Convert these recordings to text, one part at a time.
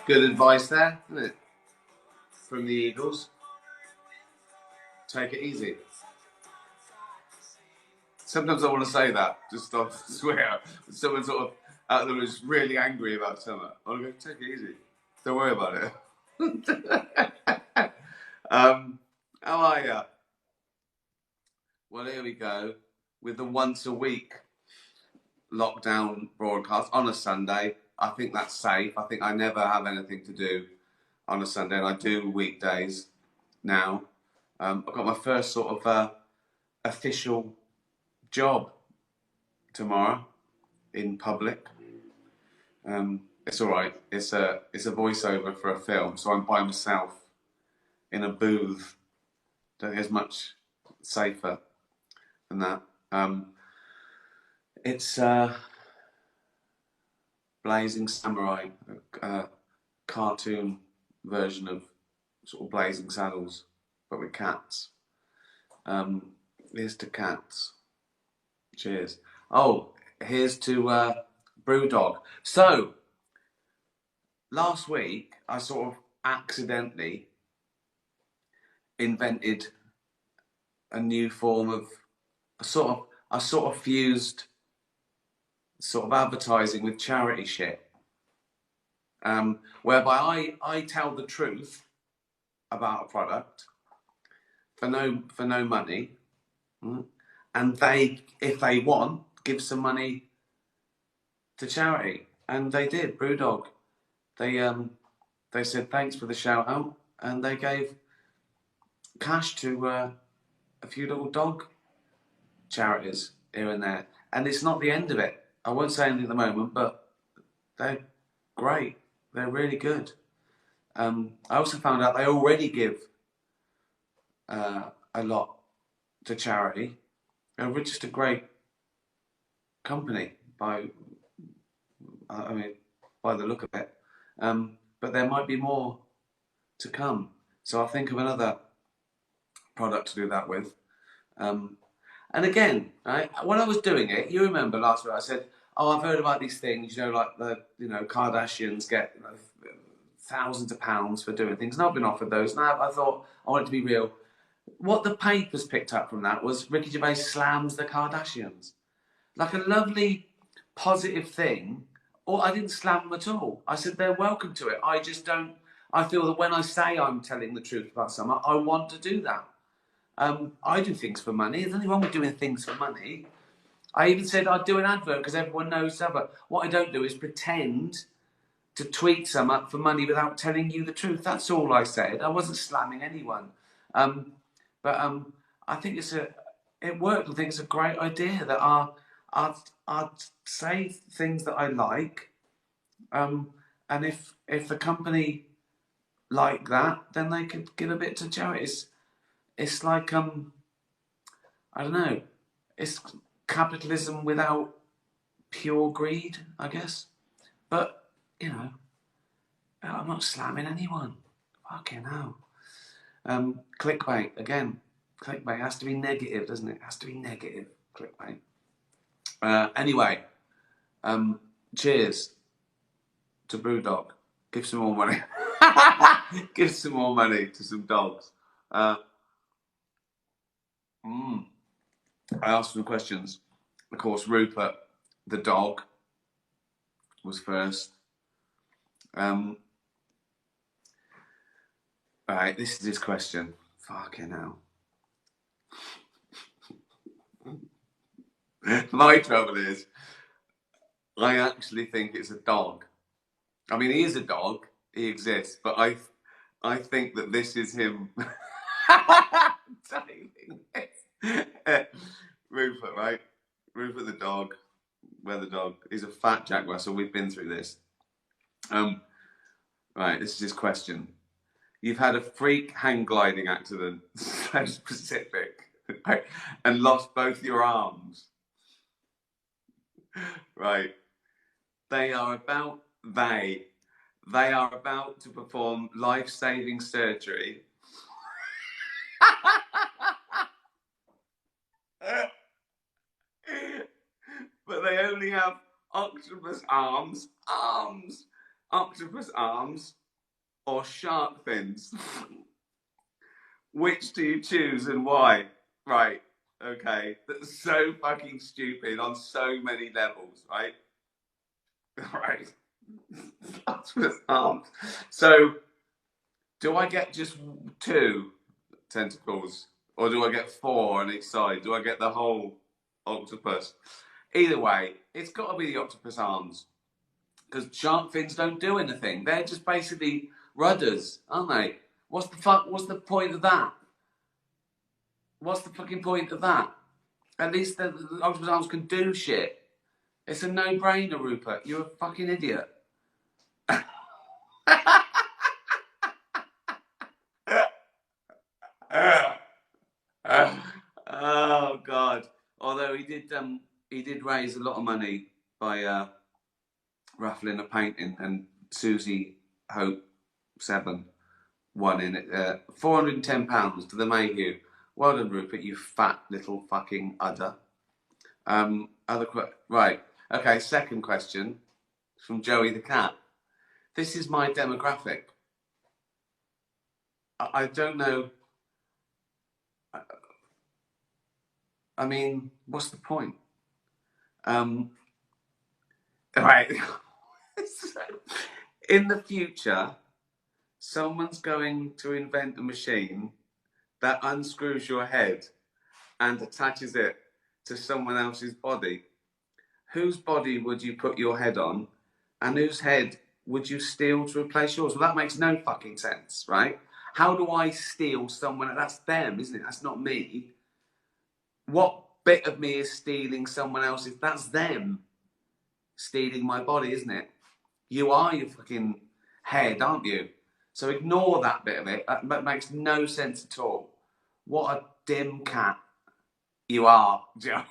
Good advice there, isn't it? From the Eagles. Take it easy. Sometimes I want to say that, just I swear. Someone sort of out there is really angry about something. I want to go, take it easy. Don't worry about it. How are you? Well, here we go with the once a week lockdown broadcast on a Sunday. I think that's safe. I think I never have anything to do on a Sunday, and I do weekdays now. I've got my first sort of official job tomorrow in public. It's all right. It's a voiceover for a film, so I'm by myself in a booth. Don't think it's much safer than that. It's Blazing Samurai, a cartoon version of sort of Blazing Saddles, but with cats. Here's to cats. Cheers. Oh, here's to Brewdog. So, last week I sort of accidentally invented a new form of I sort of fused sort of advertising with charity shit, whereby I tell the truth about a product for no money, and they, if they want, give some money to charity, and they did. Brewdog, they said thanks for the shout out, and they gave cash to a few little dog charities here and there, and it's not the end of it. I won't say anything at the moment, but they're great. They're really good. I also found out they already give a lot to charity. They're just a great company by the look of it. But there might be more to come. So I'll think of another product to do that with. And again, right, when I was doing it, you remember last week I said, "Oh, I've heard about these things. Like the Kardashians get thousands of pounds for doing things." And I've been offered those. Now I thought I want it to be real. What the papers picked up from that was Ricky Gervais slams the Kardashians, like a lovely, positive thing. Or I didn't slam them at all. I said they're welcome to it. I just don't. I feel that when I say I'm telling the truth about something, I want to do that. I do things for money. There's nothing wrong with doing things for money. I even said I'd do an advert because everyone knows that. What I don't do is pretend to tweet some up for money without telling you the truth. That's all I said. I wasn't slamming anyone. But I think it worked. I think it's a great idea that I'd say things that I like. And if the company like that, then they could give a bit to charities. It's like, I don't know, it's capitalism without pure greed, I guess. But, I'm not slamming anyone. Fucking hell. Clickbait, again. Clickbait has to be negative, doesn't it? It has to be negative, clickbait. Anyway, cheers to Brewdog. Give some more money. Give some more money to some dogs. I asked some questions. Of course, Rupert, the dog, was first. Right, this is his question. Fucking hell. My trouble is, I actually think it's a dog. I mean, he is a dog. He exists, but I think that this is him. Rupert, right? Rupert the dog. We're the dog. He's a fat Jack Russell. We've been through this. Right, this is his question. You've had a freak hang gliding accident, so specific, right, and lost both your arms. Right. They are about to perform life-saving surgery. But they only have octopus arms. octopus arms or shark fins? Which do you choose and why? Right, okay. That's so fucking stupid on so many levels, right? Right. Octopus arms. So, do I get just 2 tentacles? Or do I get 4 on each side? Do I get the whole octopus? Either way, it's got to be the octopus arms. Because shark fins don't do anything. They're just basically rudders, aren't they? What's the point of that? What's the fucking point of that? At least the octopus arms can do shit. It's a no-brainer, Rupert. You're a fucking idiot. Oh God! Although he did raise a lot of money by raffling a painting, and Susie Hope 7 won in it. £410 to the Mayhew. Well done, Rupert. You fat little fucking udder. Right. Okay. Second question from Joey the cat. This is my demographic. I don't know. I mean, what's the point? Right. In the future, someone's going to invent a machine that unscrews your head and attaches it to someone else's body. Whose body would you put your head on, and whose head would you steal to replace yours? Well, that makes no fucking sense, right? How do I steal someone? That's them, isn't it? That's not me. What bit of me is stealing someone else's? That's them stealing my body, isn't it? You are your fucking head, aren't you? So ignore that bit of it. That makes no sense at all. What a dim cat you are, Joe.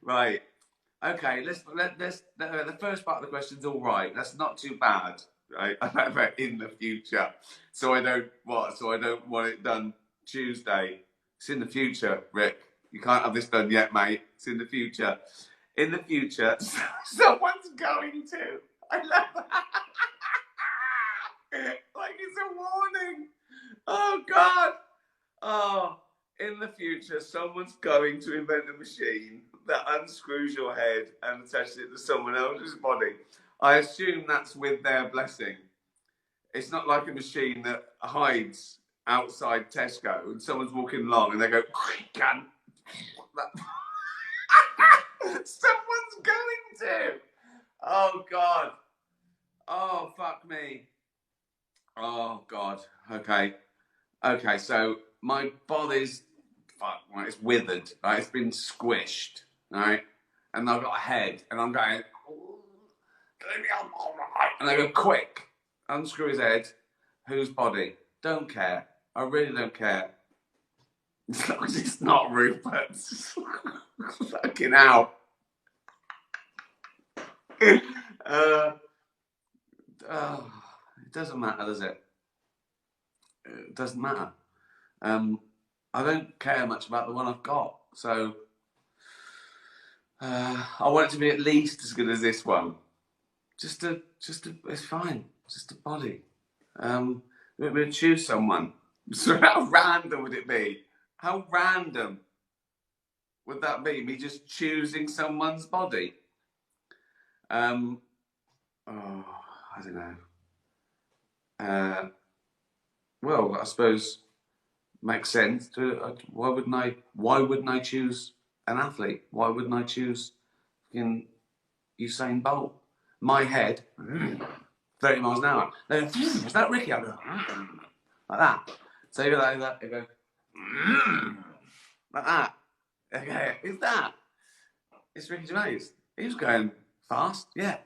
Right. Okay. The first part of the question's all right. That's not too bad, right? In the future, so I don't want it done Tuesday. It's in the future, Rick. You can't have this done yet, mate. It's in the future. In the future, someone's going to. I love that. Like it's a warning. Oh God. Oh, in the future, someone's going to invent a machine that unscrews your head and attaches it to someone else's body. I assume that's with their blessing. It's not like a machine that hides outside Tesco and someone's walking along and they go, can. Someone's going to. Oh God. Oh fuck me. Oh God. Okay. Okay. So my body's right, it's withered. Right, it's been squished. Right, and I've got a head, and I'm going. And I go quick. Unscrew his head. Whose body? Don't care. I really don't care. It's not Rupert. Fucking hell. It doesn't matter, does it? It doesn't matter. I don't care much about the one I've got, so I want it to be at least as good as this one. Just it's fine. Just a body. We're going to choose someone. So how random would it be? How random would that be? Me just choosing someone's body? I don't know. Well, I suppose makes sense. Why wouldn't I choose an athlete? Why wouldn't I choose Usain Bolt? My head, 30 miles an hour. Is that Ricky? I go like that. So you go like that. You go like that. Okay, is that? It's Ricky Gervais. He was going fast. Yeah.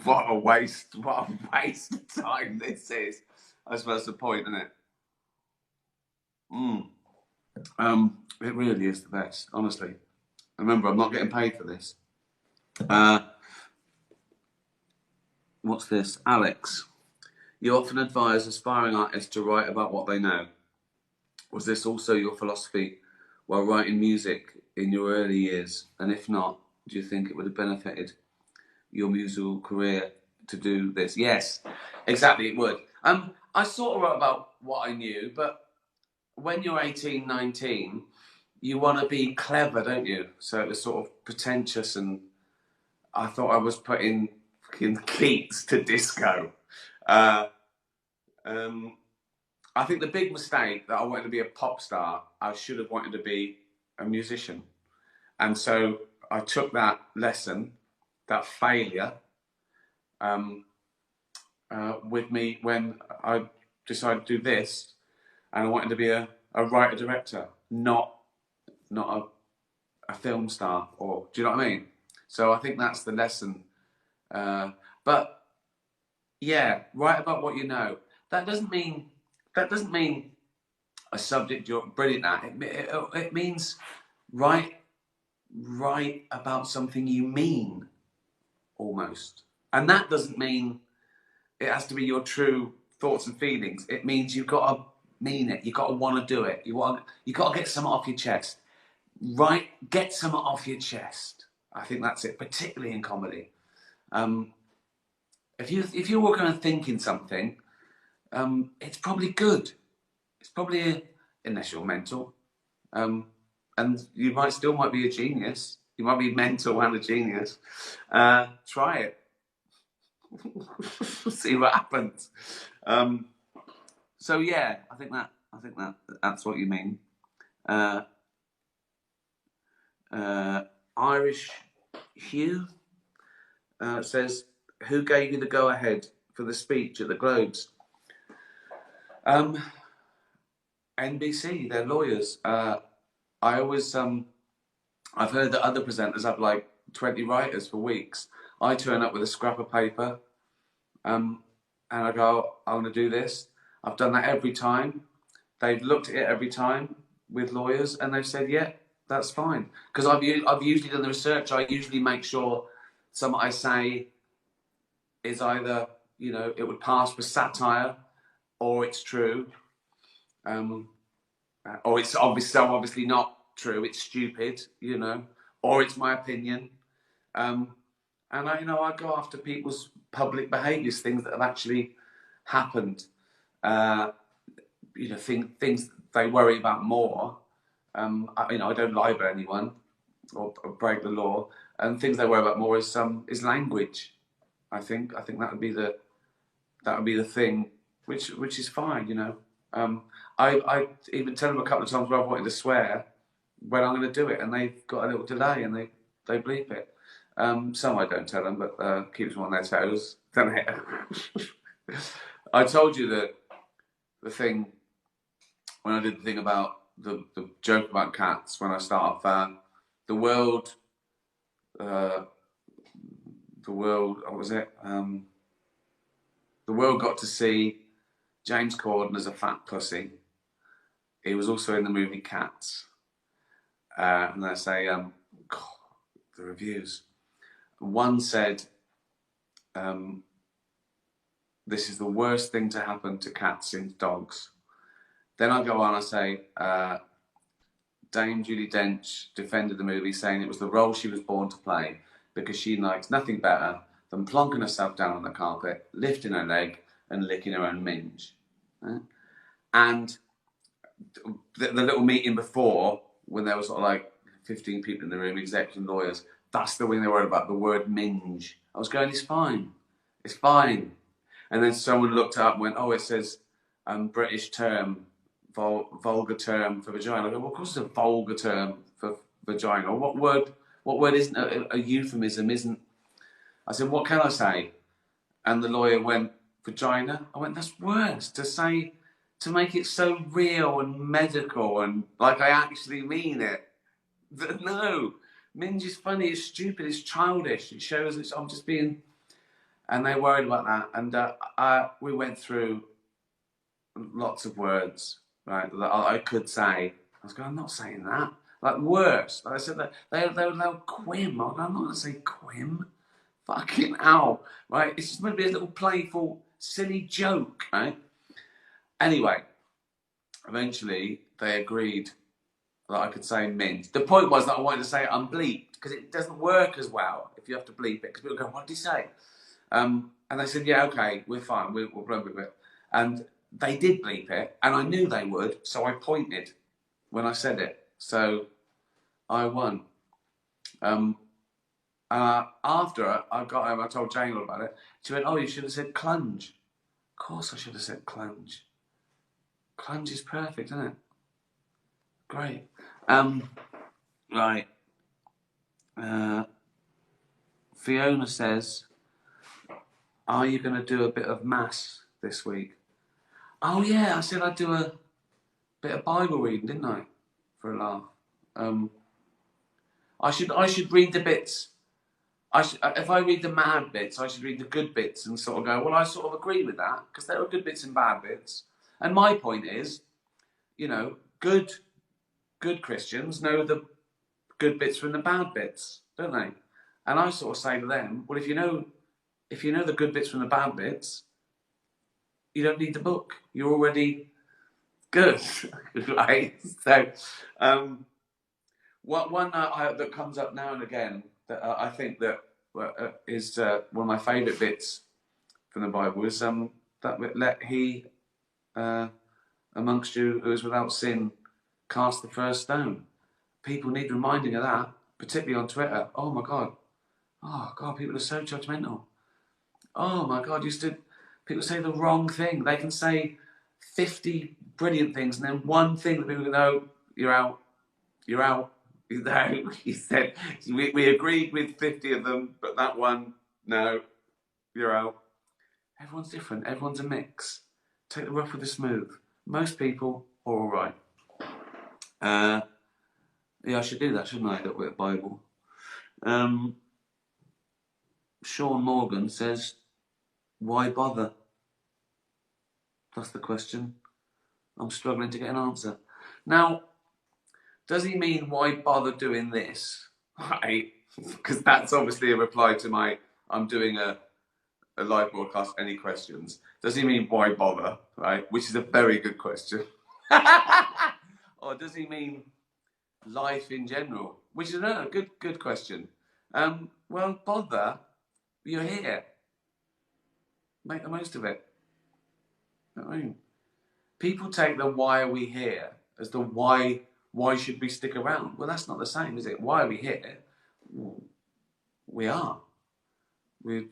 What a waste of time this is. I suppose that's the point, isn't it? It really is the best, honestly. Remember, I'm not getting paid for this. What's this? Alex, you often advise aspiring artists to write about what they know. Was this also your philosophy while writing music in your early years? And if not, do you think it would have benefited your musical career to do this? Yes, exactly, it would. I sort of wrote about what I knew, but when you're 18, 19, you want to be clever, don't you? So it was sort of pretentious, and I thought I was putting fucking Keats to disco. Uh, I think the big mistake that I wanted to be a pop star, I should have wanted to be a musician. And so I took that lesson, that failure, with me when I decided to do this, and I wanted to be a writer director, not a film star. Or do you know what I mean? So I think that's the lesson. But yeah, write about what you know. That doesn't mean a subject you're brilliant at. It means write about something you mean, almost. And that doesn't mean it has to be your true thoughts and feelings. It means you've got to mean it. You've got to want to do it. You got to get something off your chest. Get something off your chest. I think that's it, particularly in comedy. If you're walking around thinking something, it's probably good. It's probably unless you're mental, and you might be a genius. You might be mental and a genius. Try it. See what happens. So yeah, I think that's what you mean. Irish Hugh says, "Who gave you the go-ahead for the speech at the Globes?" NBC, they're lawyers. I've heard that other presenters have like 20 writers for weeks. I turn up with a scrap of paper, and I go, "I'm going to do this." I've done that every time. They've looked at it every time with lawyers, and they've said, "Yeah, that's fine." Because I've usually done the research. I usually make sure something I say is either, it would pass for satire, or it's true, or it's obviously not true. It's stupid, or it's my opinion. And I go after people's public behaviours, things that have actually happened. Things they worry about more. I don't lie about anyone or break the law, and things they worry about more is language. I think that would be the thing, which is fine. I even tell them a couple of times where I've wanted to swear when I'm going to do it, and they've got a little delay and they bleep it. Some I don't tell them, but keeps them on their toes. Don't it? I told you that the thing when I did the thing about the joke about cats when I start off, the world. What was it? The world got to see James Corden as a fat pussy. He was also in the movie Cats. And I say, God, the reviews. One said, this is the worst thing to happen to cats since dogs. Then I go on, I say, Dame Judi Dench defended the movie, saying it was the role she was born to play because she likes nothing better than plonking herself down on the carpet, lifting her leg and licking her own minge. And the little meeting before, when there was sort of like 15 people in the room, execs and lawyers, that's the thing they were about, the word minge. I was going, it's fine. And then someone looked up and went, oh, it says British term, vulgar term for vagina. I go, well, of course it's a vulgar term for vagina. What word isn't a euphemism, isn't? I said, what can I say? And the lawyer went, vagina. I went, that's worse to make it so real and medical and like I actually mean it. No, minge is funny, it's stupid, it's childish. It shows I'm just being... And they worried about that. And we went through lots of words, right, that I could say. I was going, I'm not saying that. Like worse. Like I said that they were quim. I'm not going to say quim. Fucking hell, right? It's just meant to be a little playful, silly joke, right? Anyway, eventually they agreed that I could say mint. The point was that I wanted to say it unbleeped because it doesn't work as well if you have to bleep it. Because people go, "What did he say?" And they said, "Yeah, okay, we're fine. We'll bleep it." And they did bleep it, and I knew they would, so I pointed when I said it. So I won. After I got home, I told Jane all about it. She went, "Oh, you should have said clunge." Of course, I should have said clunge. Clunge is perfect, isn't it? Great. Right. Fiona says, "Are you going to do a bit of mass this week?" Oh yeah, I said I'd do a bit of Bible reading, didn't I? For a laugh. I should read the bits. If I read the mad bits, I should read the good bits and sort of go, well, I sort of agree with that because there are good bits and bad bits. And my point is, you know, good Christians know the good bits from the bad bits, don't they? And I sort of say to them, well, if you know the good bits from the bad bits, you don't need the book. You're already good, right? So, one that comes up now and again that I think that is one of my favourite bits from the Bible is that let he amongst you who is without sin cast the first stone. People need reminding of that, particularly on Twitter. Oh my God, people are so judgmental. Oh my God, people say the wrong thing. They can say 50 brilliant things and then one thing that people know, you're out. No, he said, we agreed with 50 of them, but that one, no, you're out. Everyone's different. Everyone's a mix. Take the rough with the smooth. Most people are all right. Yeah, I should do that, shouldn't I? That with Bible. Sean Morgan says, why bother? That's the question. I'm struggling to get an answer. Now, does he mean why bother doing this? Right? Because that's obviously a reply to my, I'm doing a live broadcast, any questions? Does he mean why bother? Right? Which is a very good question. Or does he mean life in general? Which is another good question. Well, bother, you're here. Make the most of it. You know what I mean? People take the why are we here as the why should we stick around? Well, that's not the same, is it? Why are we here? We are. We're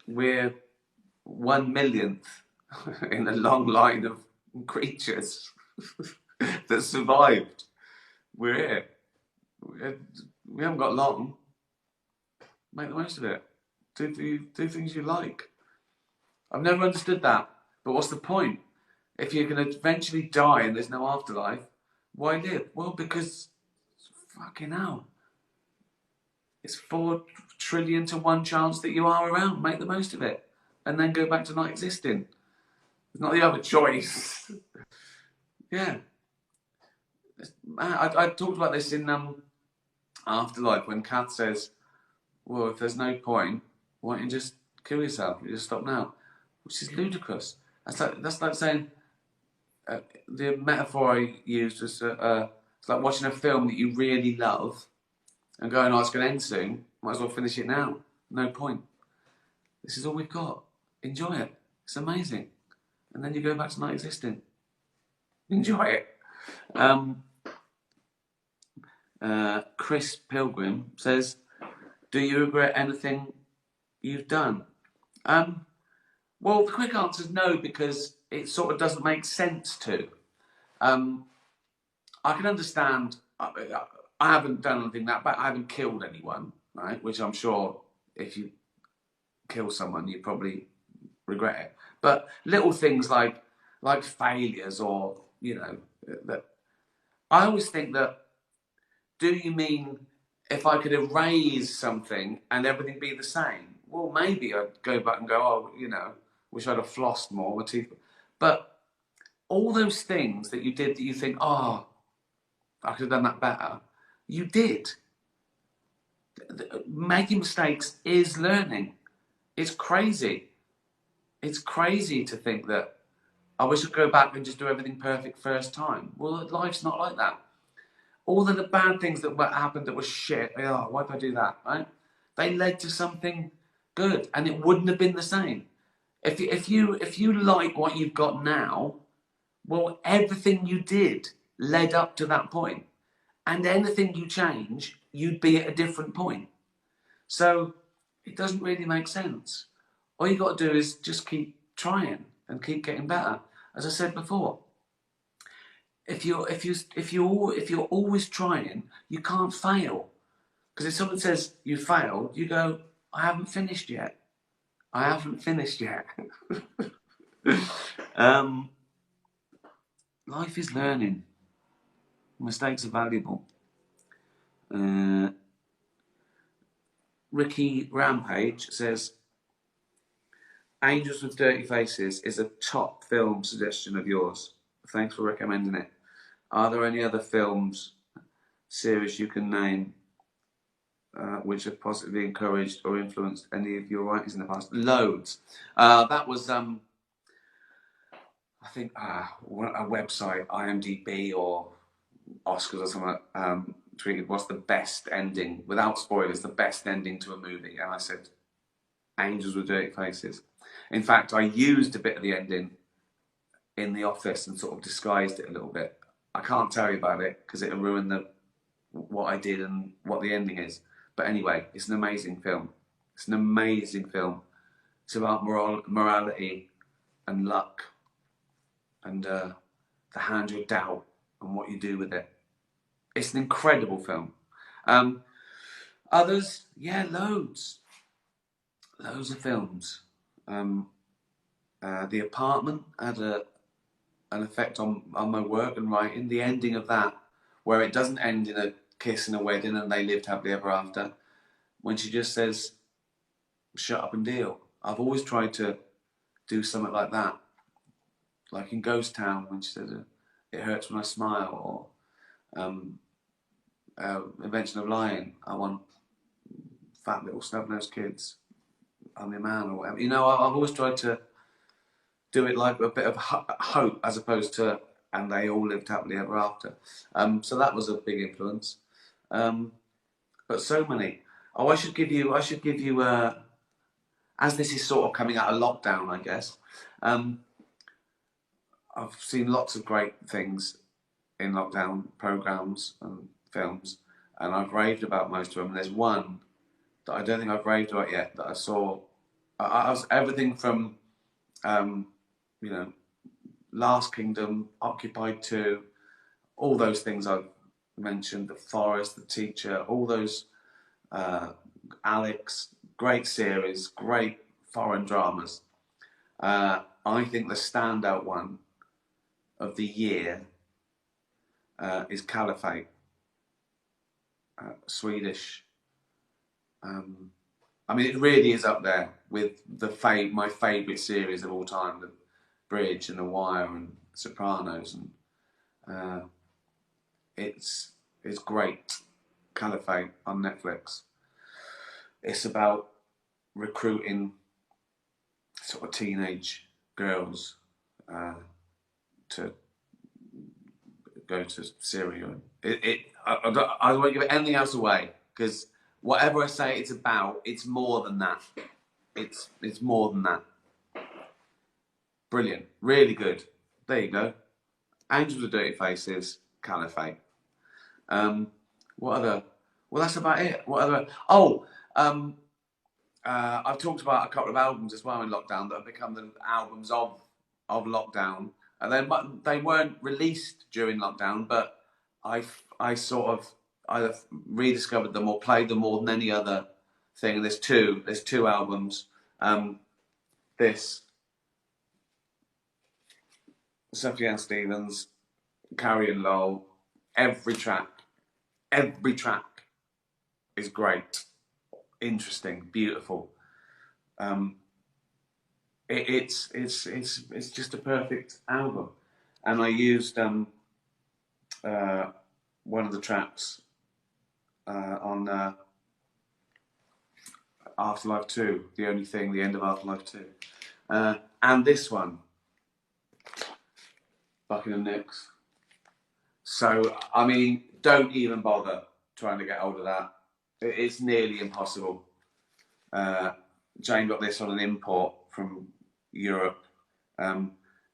1/1,000,000th in a long line of creatures that survived. We're here. We haven't got long. Make the most of it. Do things you like. I've never understood that. But what's the point? If you're going to eventually die and there's no afterlife, why live? Well, because fucking hell. It's 4 trillion to 1 chance that you are around. Make the most of it. And then go back to not existing. It's not the other choice. Yeah. I talked about this in Afterlife when Kath says, well, if there's no point, why don't you just kill yourself? You just stop now. Which is ludicrous. That's like saying, the metaphor I used was it's like watching a film that you really love and going, oh, it's going to end soon. Might as well finish it now. No point. This is all we've got. Enjoy it. It's amazing. And then you go back to not existing. Enjoy it. Chris Pilgrim says, do you regret anything you've done? Well, the quick answer is no, because it sort of doesn't make sense to. I can understand, I haven't done anything that bad. I haven't killed anyone, right? Which I'm sure if you kill someone, you probably regret it. But little things like failures or, you know, that I always think that, do you mean if I could erase something and everything be the same? Well, maybe I'd go back and go, oh, you know, wish I'd have flossed more, my teeth. But all those things that you did that you think, oh, I could have done that better, you did. Making mistakes is learning. It's crazy. It's crazy to think that I wish I could go back and just do everything perfect first time. Well, life's not like that. All of the bad things that happened that were shit, oh, why did I do that, right? They led to something good, and it wouldn't have been the same. If you like what you've got now, well, everything you did led up to that point, and anything you change, you'd be at a different point. So it doesn't really make sense. All you got to do is just keep trying and keep getting better. As I said before, if you're always trying, you can't fail. Because if someone says you failed, you go, I haven't finished yet. I haven't finished yet. Life is learning. Mistakes are valuable. Ricky Rampage says, Angels with Dirty Faces is a top film suggestion of yours. Thanks for recommending it. Are there any other films, series you can name which have positively encouraged or influenced any of your writings in the past? Loads. That was, I think, a website, IMDb or Oscars or something, tweeted, what's the best ending, without spoilers, the best ending to a movie? And I said, Angels with Dirty Faces. In fact, I used a bit of the ending in The Office and sort of disguised it a little bit. I can't tell you about it because it'll ruin what I did and what the ending is. But anyway, it's an amazing film. It's an amazing film. It's about morality and luck and the hand you're dealt and what you do with it. It's an incredible film. Others, yeah, loads. Loads of films. The Apartment had an effect on my work and writing. The ending of that, where it doesn't end in a kiss and a wedding and they lived happily ever after, when she just says, shut up and deal. I've always tried to do something like that. Like in Ghost Town, when she says, it hurts when I smile, or Invention of Lying, I want fat little snub-nosed kids, I'm your man, or whatever. You know, I've always tried to do it like a bit of hope as opposed to, and they all lived happily ever after. So that was a big influence. But so many. Oh, I should give you, as this is sort of coming out of lockdown, I guess, I've seen lots of great things in lockdown, programmes and films, and I've raved about most of them. And there's one that I don't think I've raved about yet that I saw. I was everything from, you know, Last Kingdom, Occupied 2, all those things I've mentioned, The Forest, The Teacher, all those, Alex, great series, great foreign dramas. I think the standout one of the year is Caliphate, Swedish. I mean, it really is up there with my favourite series of all time, The Bridge and The Wire and Sopranos, and it's great. Caliphate on Netflix. It's about recruiting sort of teenage girls to go to Syria. I don't want to give anything else away because whatever I say it's about, it's more than that. It's more than that. Brilliant, really good. There you go. Angels with Dirty Faces, Caliphate. What other? Well, that's about it. What other? Oh, I've talked about a couple of albums as well in lockdown that have become the albums of lockdown, and they weren't released during lockdown, but I sort of either rediscovered them or played them more than any other thing. And there's two albums. This Sufjan Stevens, Carrie and Lowell. Every track is great, interesting, beautiful. It's just a perfect album, and I used one of the tracks on Afterlife 2, The Only Thing, the end of Afterlife 2, and this one. Buckingham Nicks. So, I mean, don't even bother trying to get hold of that. It's nearly impossible. Jane got this on an import from Europe.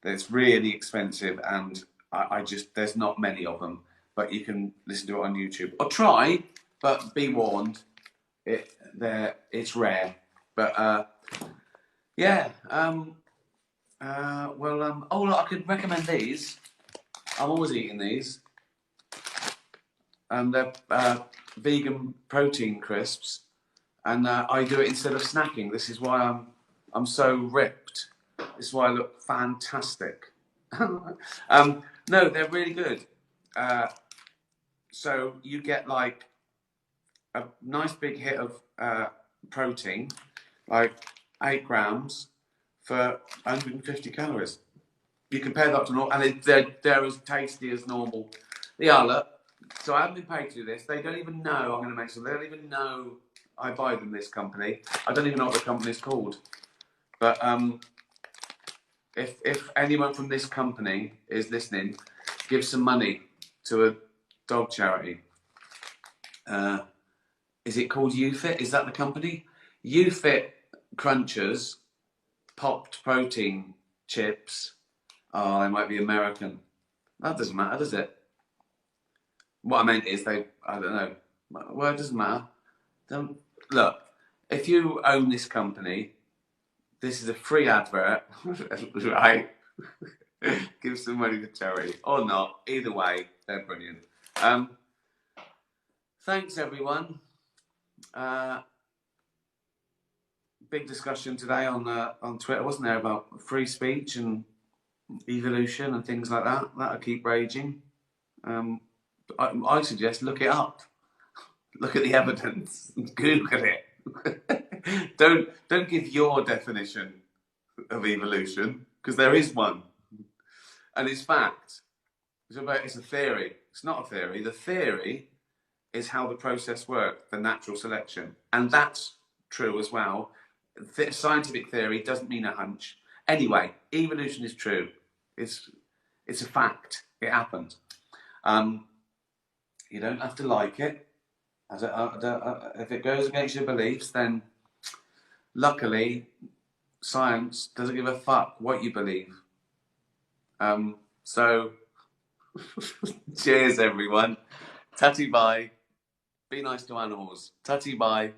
It's really expensive, and I just, there's not many of them, but you can listen to it on YouTube. Or try, but be warned, it's rare. But yeah, oh look, I could recommend these. I'm always eating these. They're vegan protein crisps, and I do it instead of snacking. This is why I'm so ripped. This is why I look fantastic. No, they're really good. So you get like a nice big hit of protein, like 8 grams for 150 calories. You compare that to normal, and they're as tasty as normal. They are, look. So I haven't been paid to do this. They don't even know I'm going to make some. They don't even know I buy them, this company. I don't even know what the company's called. But if anyone from this company is listening, give some money to a dog charity. Is it called UFit? Is that the company? UFit Crunchers, popped protein chips. Oh, they might be American. That doesn't matter, does it? What I meant is I don't know. Well, it doesn't matter. Look, if you own this company, this is a free advert, right? Give some money to charity or not. Either way, they're brilliant. Thanks, everyone. Big discussion today on Twitter, wasn't there, about free speech and evolution and things like that. That'll keep raging. I suggest look it up. Look at the evidence. Google it. Don't give your definition of evolution, because there is one, and it's fact. It's a theory. It's not a theory. The theory is how the process worked, the natural selection, and that's true as well. Scientific theory doesn't mean a hunch. Anyway, evolution is true. It's a fact. It happened. You don't have to like it. If it goes against your beliefs, then luckily science doesn't give a fuck what you believe. So cheers, everyone. Tatty bye. Be nice to animals. Tatty bye.